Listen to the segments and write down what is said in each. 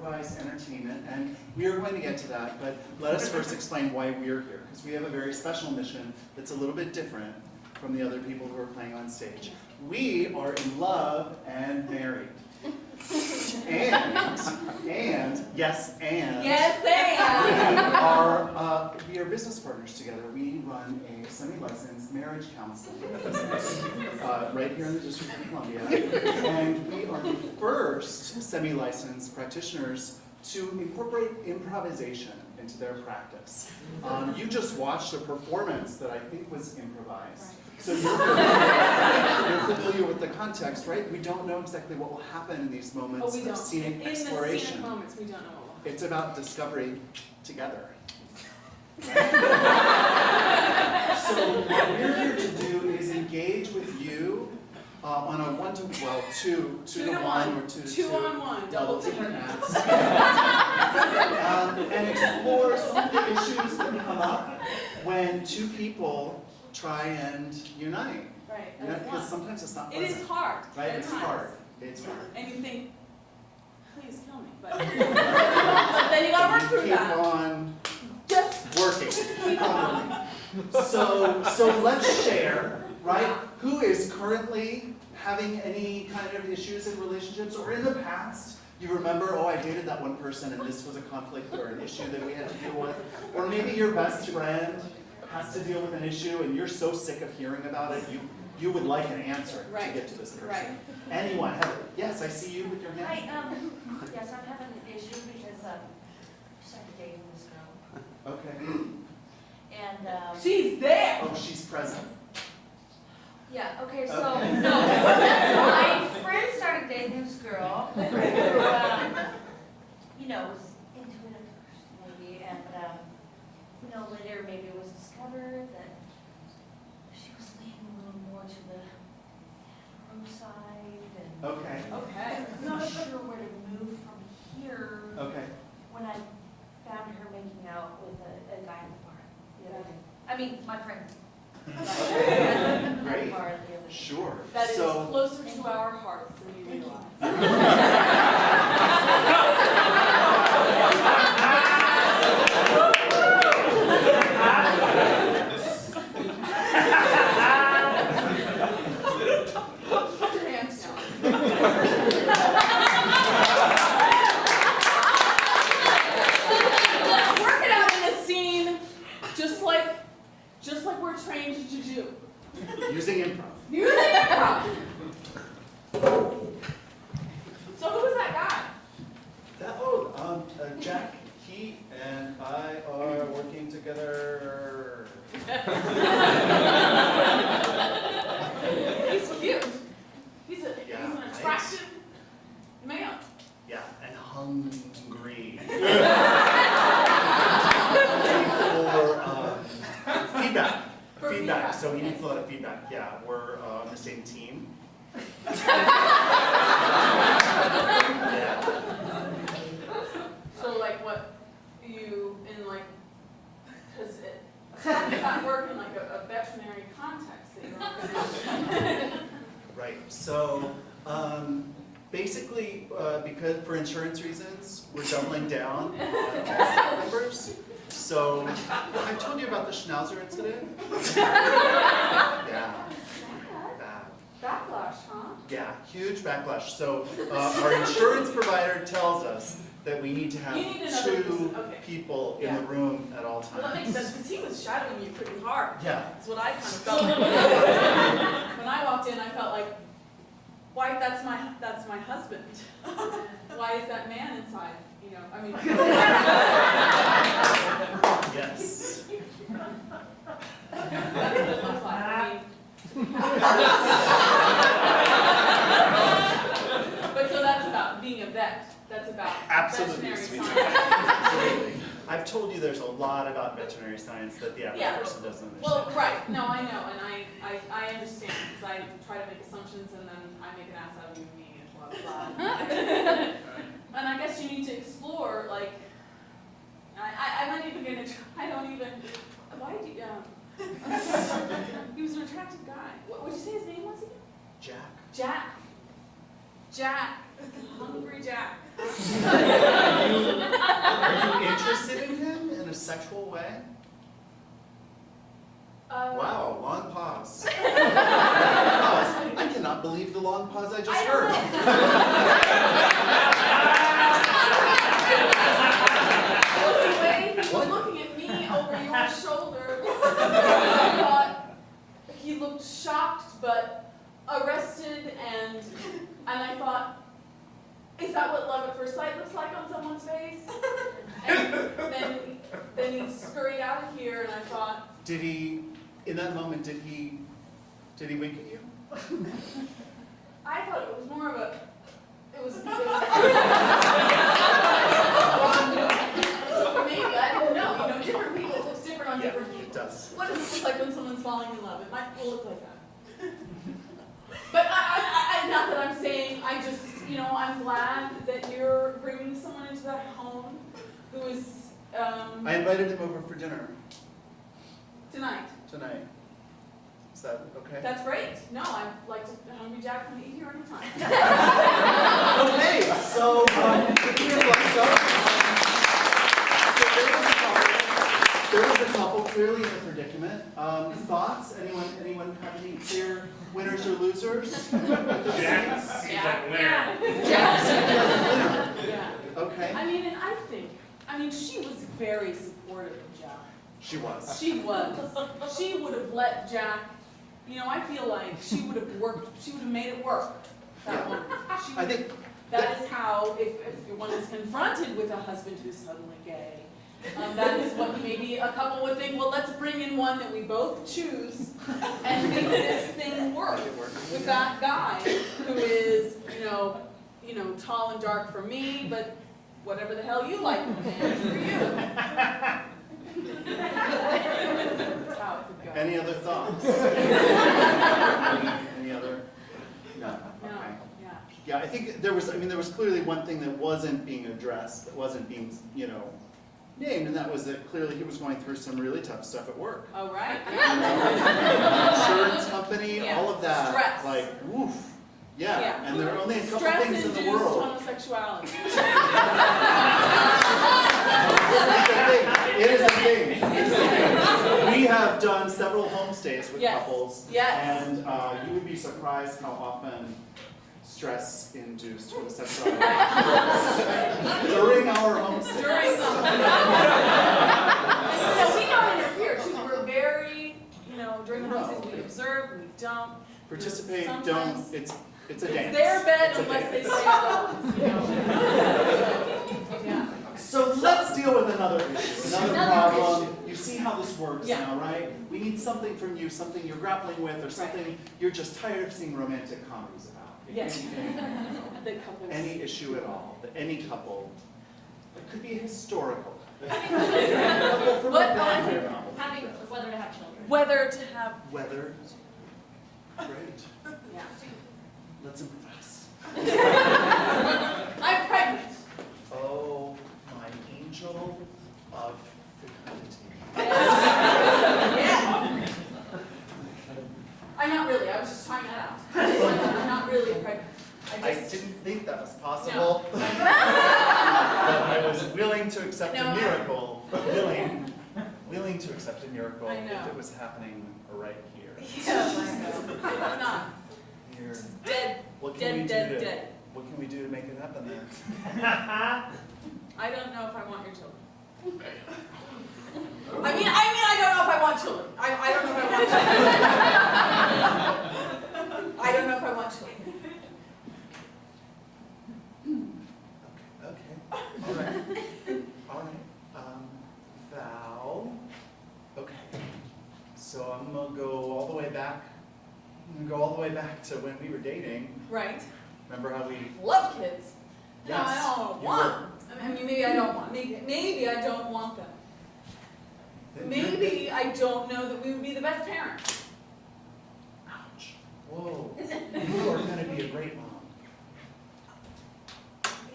improvised entertainment, and we are going to get to that, but let us first explain why we're here, because we have a very special mission that's a little bit different from the other people who are playing on stage. We are in love and married. We are business partners together. We run a semi-licensed marriage counseling business right here in the District of Columbia, and we are the first semi-licensed practitioners to incorporate improvisation into their practice. You just watched a performance that I think was improvised. So you're familiar with the context, right? We don't know exactly what will happen in these moments of scenic exploration. In the scenic moments, we don't know what will happen. It's about discovery together. So what we're here to do is engage with you on a two to one or two to two. 2-on-1, double different maps. And explore some of the issues that come up when two people try and unite. Right. Because sometimes it's not pleasant. It is hard. Right? It's hard. It's hard. And you think, please kill me. But then you gotta work through that. Keep on just working. Keep on working. So let's share, right? Who is currently having any kind of issues in relationships, or in the past, you remember, oh, I dated that one person and this was a conflict or an issue that we had to deal with. Or maybe your best friend has to deal with an issue and you're so sick of hearing about it, you would like an answer to get to this person. Right. Anyone? Yes, I see you with your hand. Hi, yes, I'm having an issue because I started dating this girl. Okay. And she's there. Oh, she's present. yeah, okay, so Okay. no, my friend started dating this girl who, was into it at first, maybe, and later maybe it was discovered that she was leaning a little more to the hetero side, and Okay. Okay. I'm not sure where to move from here. Okay. When I found her making out with a guy in the bar the other day. I mean, my friend. Great. Bar the other day. Sure. That is So, closer to our hearts than you realize. Put your hands down. Work it out in a scene, just like we're trained to do. using improv. Using improv. So who was that guy? Jack, he and I are working together. He's cute. He's an Yeah, attractive man. Yeah, and hungry. For feedback. So he needs a lot of feedback. Yeah, we're on the same team. Yeah. So like what you in like, because it's not work in like a veterinary context that you're not going to. Right. So basically, because for insurance reasons, we're doubling down on all members. So I told you about the Schnauzer incident. Yeah. Bad. Backlash, huh? Yeah, huge backlash. So our insurance provider tells us that we need to have You need another two person. Okay. people in Yeah. the room at all Well, that makes times. sense because he was shadowing you pretty hard. Yeah. That's what I kind of felt. When I walked in, I felt like, why? That's my husband. Why is that man inside? I mean. Yes. That's what it looks like. I mean. But so that's about being a vet. That's about Absolutely, veterinary sweetie. science. Absolutely. I've told you there's a lot about veterinary science that the average person doesn't understand. Well, right. No, I know, and I understand because I try to make assumptions and then I make an ass out of you and me and blah blah blah. And I guess you need to explore like. I'm not even gonna try. I don't even. Why do you? He was an attractive guy. What did you say his name was again? Jack. Jack. Jack. Hungry Jack. long pause I just I heard? don't know. The way he was looking at me over your shoulder, I thought he looked shocked but arrested, and I thought, is that what love at first sight looks like on someone's face? And then he scurried out of here, and I thought, Did he, in that moment, did he wink at you? I thought it was more of a, it was maybe, I don't know, different people, it looks different on different people. It does. What does it look like when someone's falling in love? It might look like that. But not that I'm saying, I just, I'm glad that you're bringing someone into that home who is, I invited him over for dinner tonight. tonight. Is that okay? That's great. No, I'd like to, Hungry Jack can eat here anytime. Okay, so give me a thumbs up. So there was a couple clearly in a predicament. Thoughts? Anyone have any clear winners or losers? Jack seems like a winner. Jack seems like a winner. Yeah. Okay. I mean, she was very supportive of Jack. She was. She was. She would have let Jack, I feel like she would have made it work. That woman. I think That is how, if one is confronted with a husband who's suddenly gay, that is what maybe a couple would think, well, let's bring in one that we both choose and make this thing work with that guy who is, tall and dark for me, but whatever the hell you like for you. That's how it could go. Any other thoughts? Any other? No. No, Okay. yeah. Yeah, I think there was clearly one thing that wasn't being addressed, that wasn't being, named, and that was that clearly he was going through some really tough stuff at work. Oh, right? Insurance company, Yeah. all of that. Stress. Like, woof. Yeah. Yeah. And there are only a couple Stress things in the induced world. homosexuality. It is a thing. We have done several homestays with Yes. couples. Yes. And you would be surprised how often stress-induced homosexuality during our homestay. During the No, we don't interfere. We're very, during the homestays, we observe, we don't. Participate, Sometimes don't, it's a It's dance. their bed It's a unless they dance. say otherwise, Yeah. So let's deal with another issue, another problem. You see how this works Yeah. now, right? We need something from you, something you're grappling with, or something you're just tired of seeing romantic comedies about. Yes. Anything, The couples. any issue at all, that any couple. It could be a historical. Couple from What? a Broadway novel. Having, whether to have children. Whether to have, Weather. Great. yeah. Let's improvise. I'm pregnant. Oh, my angel of fecundity. Yeah. I'm not really, I was just trying that out. I'm not really pregnant. I didn't think that was possible. No. But I was willing to accept No. a miracle. Willing to accept a miracle I know. if it was happening right here. Yes, I know. It's not. Here. Dead, What can we do dead, to dead. What can we do to make it happen then? I don't know if I want your children. I mean, I don't know if I want children. I don't know if I want children. I don't know if I want children. Okay. All right. All right. Val. Okay. So I'm gonna go all the way back. I'm gonna go all the way back to when we were dating. Right. Remember how we? Love kids. No, Yes, I don't you want. I mean, maybe I don't want. Maybe I don't want them. Maybe I don't know that we would be the best parents. Ouch. Whoa. You are gonna be a great mom.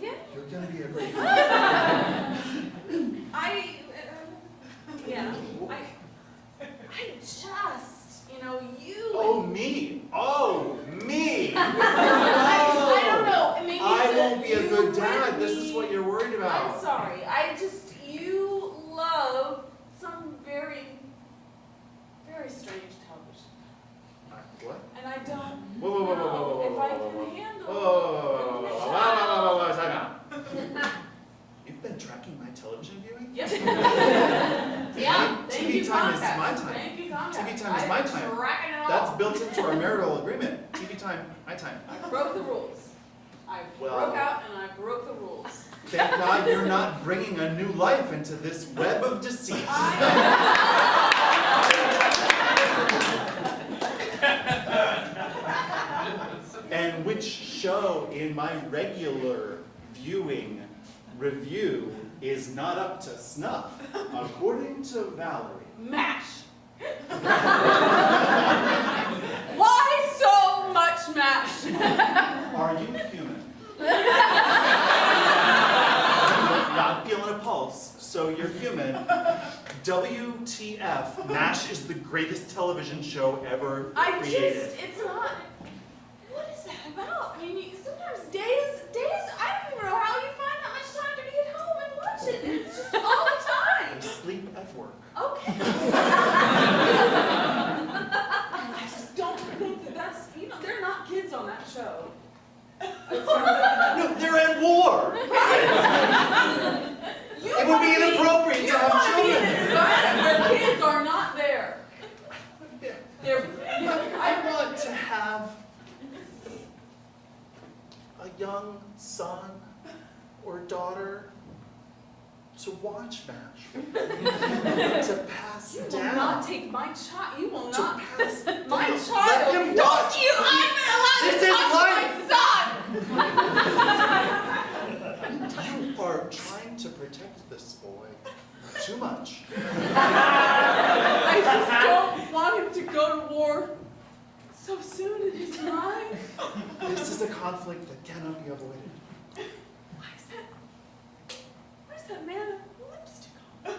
Yeah. You're gonna be a great mom. I just, you. Oh, me. Oh, me. I don't know. Maybe I it's won't be a you good dad. with This me. is what you're worried about. I'm sorry. You love some very, very strange television. What? And I don't Whoa, whoa, whoa, whoa, whoa, know whoa, if I whoa, You've been tracking my television viewing? Yes. Yeah, thank TV you, time is Comcast. my time. Thank you, Comcast. TV time is my time. I'm tracking it all. That's built into our marital agreement. TV time, my time. I broke the rules. I Well- broke out and I broke the rules. Thank God you're not bringing a new life into this web of deceit. And which show in my regular viewing review is not up to snuff, according to Valerie? MASH. Why so much MASH? Are you human? Not feeling a pulse, so you're human. WTF, MASH is the greatest television show ever created. It's not, what is that about? I mean, sometimes days, I don't even know how you find that much time to be at home and watch it. It's just all the I time. sleep at work. Okay. I just don't think that's, they're not kids on that show. No, they're at war! It would be inappropriate to have You want to be in children. an environment where kids are not there. They're, I want to have a young son or daughter to watch MASH, to pass you will down. not take my child, you will To not, pass down. my Let child, him don't watch. you, I'm allowed This to is touch life. my son! You are trying to protect this boy too much. I just don't want him to go to war so soon in his life. This is a conflict that cannot be avoided. Where's that man of lipstick on?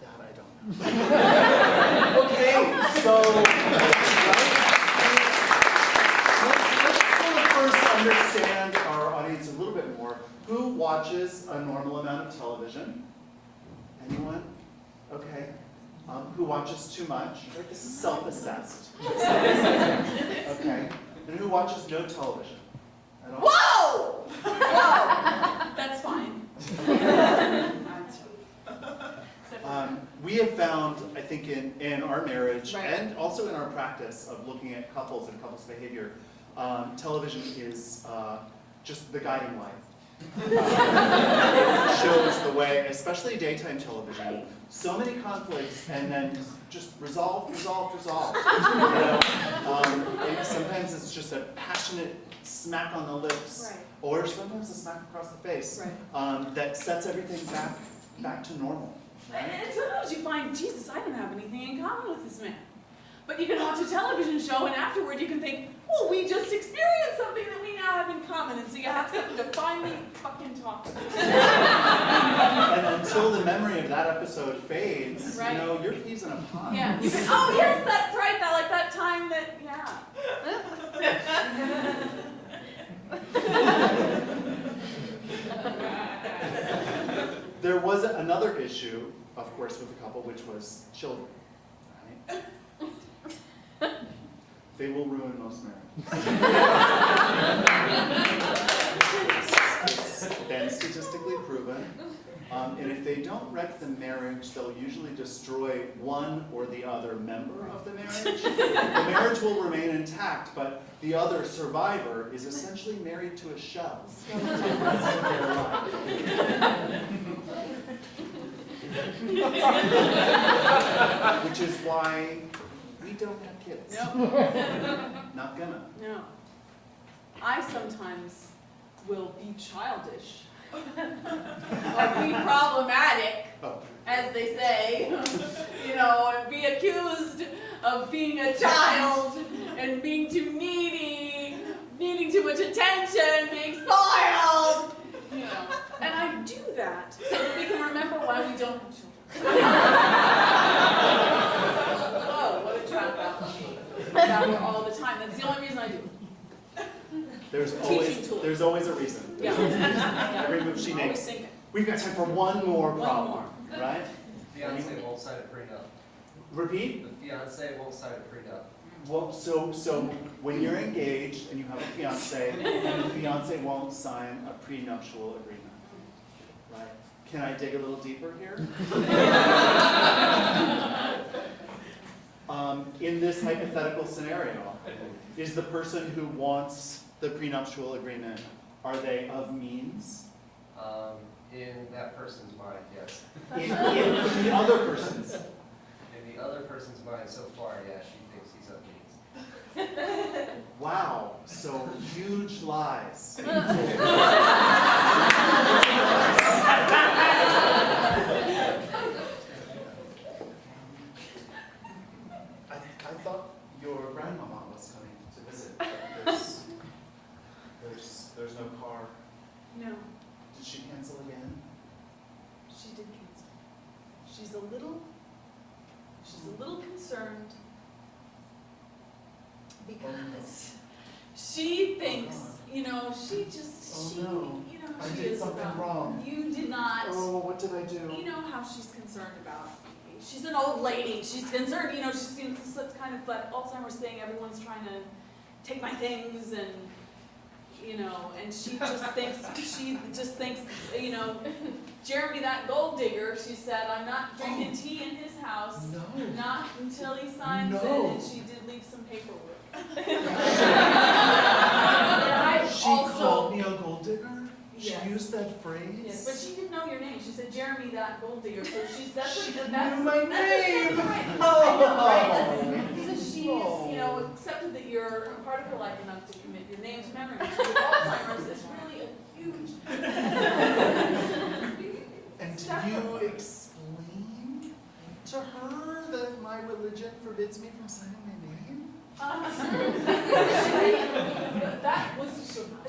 That I don't know. Okay, so let's sort of first understand our audience a little bit more. Who watches a normal amount of television? Anyone? Okay. Who watches too much? Right, this is self-assessed. Okay. And who watches no television at all? Whoa! Whoa! That's fine. We have found, I think, in our marriage Right. and also in our practice of looking at couples and couples' behavior, television is just the guiding light. Shows the way, especially daytime television. So many conflicts, and then just resolve. You know? And sometimes it's just a passionate smack on the lips, Right. or sometimes a smack across the face, Right. that sets everything back to normal. Right? And sometimes you find, Jesus, I don't have anything in common with this man. But you can watch a television show and afterward you can think, well, we just experienced something that we now have in common, and so you have something to finally fucking talk about. And until the memory of that episode fades, Right. you know, your peas in a pod. Yeah, you can, oh yes, that's right, that like that time that, There was another issue, of course, with the couple, which was children. Right? They will ruin most marriages. It's been statistically proven. And if they don't wreck the marriage, they'll usually destroy one or the other member of the marriage. The marriage will remain intact, but the other survivor is essentially married to a shell. Which is why we don't have kids. Nope. Not gonna. No. I sometimes will be childish. Or be problematic, Oh. as they say. You know, and be accused of being a child and being too needy, needing too much attention, being spoiled. You know. And I do that so that we can remember why we don't have children. Oh, what a trap that would be. That we're all the time. That's the only reason I do it. There's tool. always a reason. Yeah. Every move she Always makes. thinking. We've got time for one more One problem, more. right? Fiance won't sign a prenup. Repeat. The fiance won't sign a prenup. Well, so when you're engaged and you have a fiance, and the fiance won't sign a prenuptial agreement, right? Can I dig a little deeper here? In this hypothetical scenario, is the person who wants the prenuptial agreement, are they of means? In that person's mind, yes. In the other person's? In the other person's mind, so far, yeah, she thinks he's of means. Wow, so huge lies. I thought your grandmama was coming to visit, but there's no car. No, Did she cancel again? she did cancel. She's a little concerned because she thinks, you know, she no. you know, I she did is something about- wrong. You did not. Oh, what did I do? You know how she's concerned about. She's an old lady. She's concerned. You know, she's kind of like Alzheimer's thing. Everyone's trying to take my things, and you know, and she just thinks, you know, Jeremy, that gold digger. She said, I'm not drinking tea in his house, No. not until he signs it. No. And she did leave some paperwork. She called me a gold digger? Yes. She used that phrase? Yes, but she didn't know your name. She said, Jeremy, that gold digger. So that's She what knew that's my that's name. right. Oh. I know, right? Because she's, you know, accepted that you're a part of her life enough to commit your name to memory. With Alzheimer's, it's really a huge. And did you explain to her that my religion forbids me from signing my name? That was,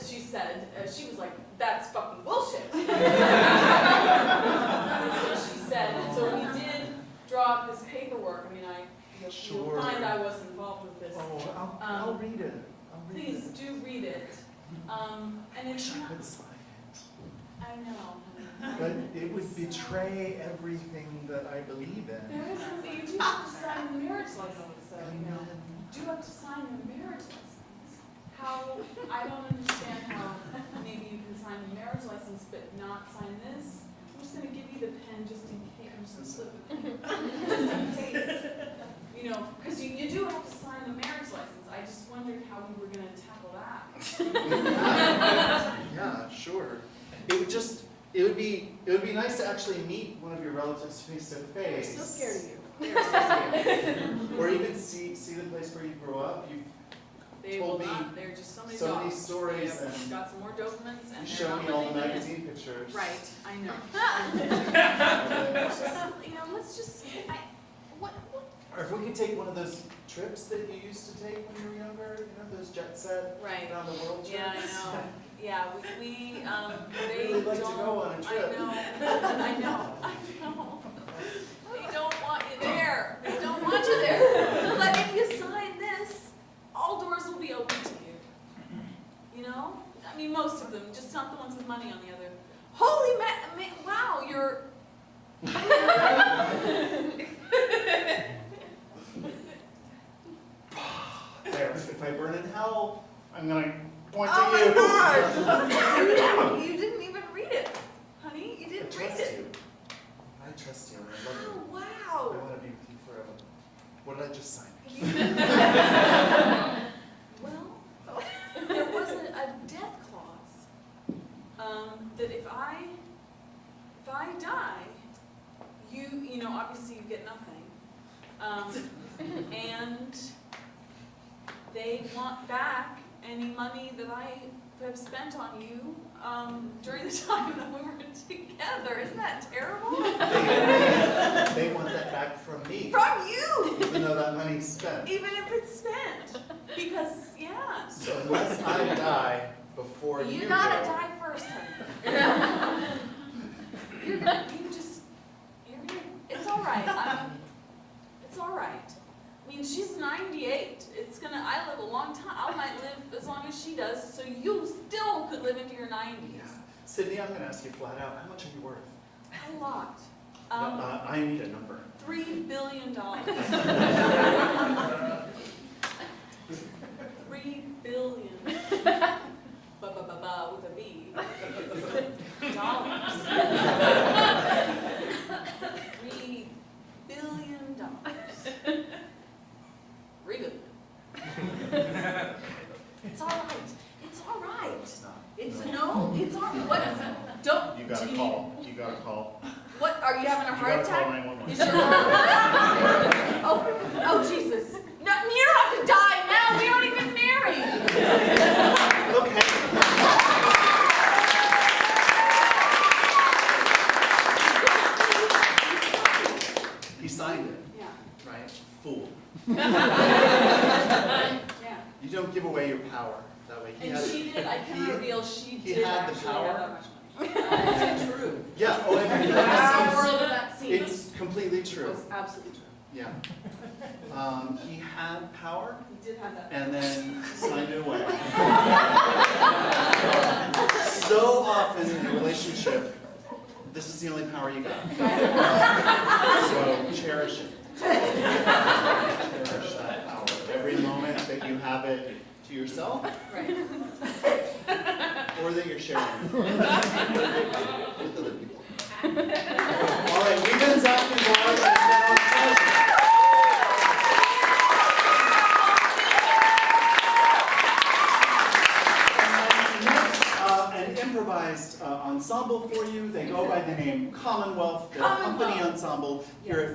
she said, she was like, that's fucking bullshit. That's what she said. And so we did draw up this paperwork. I mean, you'll Sure. find I was involved with this. Oh, I'll read it. I'll read Please it. do read it. And it's Wish I not, could sign it. I know. But it would betray everything that I believe in. There is something, you do have to sign the marriage license, though, you know. You do have to sign the marriage license. How, I don't understand how maybe you can sign the marriage license but not sign this. I'm just gonna give you the pen just in case, I'm just gonna slip it in. Just in case. You know, because you do have to sign the marriage license. I just wondered how we were gonna tackle that. Yeah, sure. It would be nice to actually meet one of your relatives face to They're face. so scared of you. They're so scared. Or even see the place where you grew up. They Told will me not, they're just so many so dogs. many stories They have and got some more documents and You they're showed not me all the living in it. magazine pictures. Right, I know. You know, let's just, what, Or if we could take one of those trips that you used to take when you were younger, you know, those jet set right, around the world trips. yeah, I know. Yeah, they really like to don't, go on a trip. I know. They don't want you there. They don't want you there. But if you sign this, all doors will be open to you. You know? I mean, most of them, just not the ones with money on the other. Holy wow, you're. There, if I burn in hell, I'm gonna point Oh to you. my gosh! You didn't even read it, honey. You I didn't read trust it. you. I trust you and I love you. Oh, I wow. want to be with you forever. What did I just sign? Well, there was a death clause that if I die, you know, obviously you get nothing, and they want back any money that I have spent on you during the time that we were together. Isn't that terrible? They want that back from me. From you, Even though that money's spent. even if it's spent, because yeah. So unless I die before you You gotta go, die first, honey. It's all right. It's all right. I mean, she's 98. I live a long time. I might live as long as she does, so you still could live into your 90s. yeah. Sydney, I'm gonna ask you flat out, how much are you worth? A lot. I need a number. $3 billion. got a call. You got a call. What, are you having a You heart got to call attack? 911. Is your oh Jesus. No, you don't have to die now, we aren't even married. Okay. He signed it, Yeah. right? Fool. Yeah. You don't give away your power that way. And she did, I can he- reveal she he did had the actually power. have that much money. Is it true? Yeah, oh, The everything power of that scene it's completely true. was absolutely true. Yeah. He had power He did have that. and then signed it away. So often in a relationship, this is the only power you got. So cherish it. Cherish that power. Every moment that you have it to yourself Right. or that you're sharing it with other people. All right, we've been Zach and Laura, and it's been our pleasure. An improvised ensemble for you. They go by the name Commonwealth. They're a company ensemble here at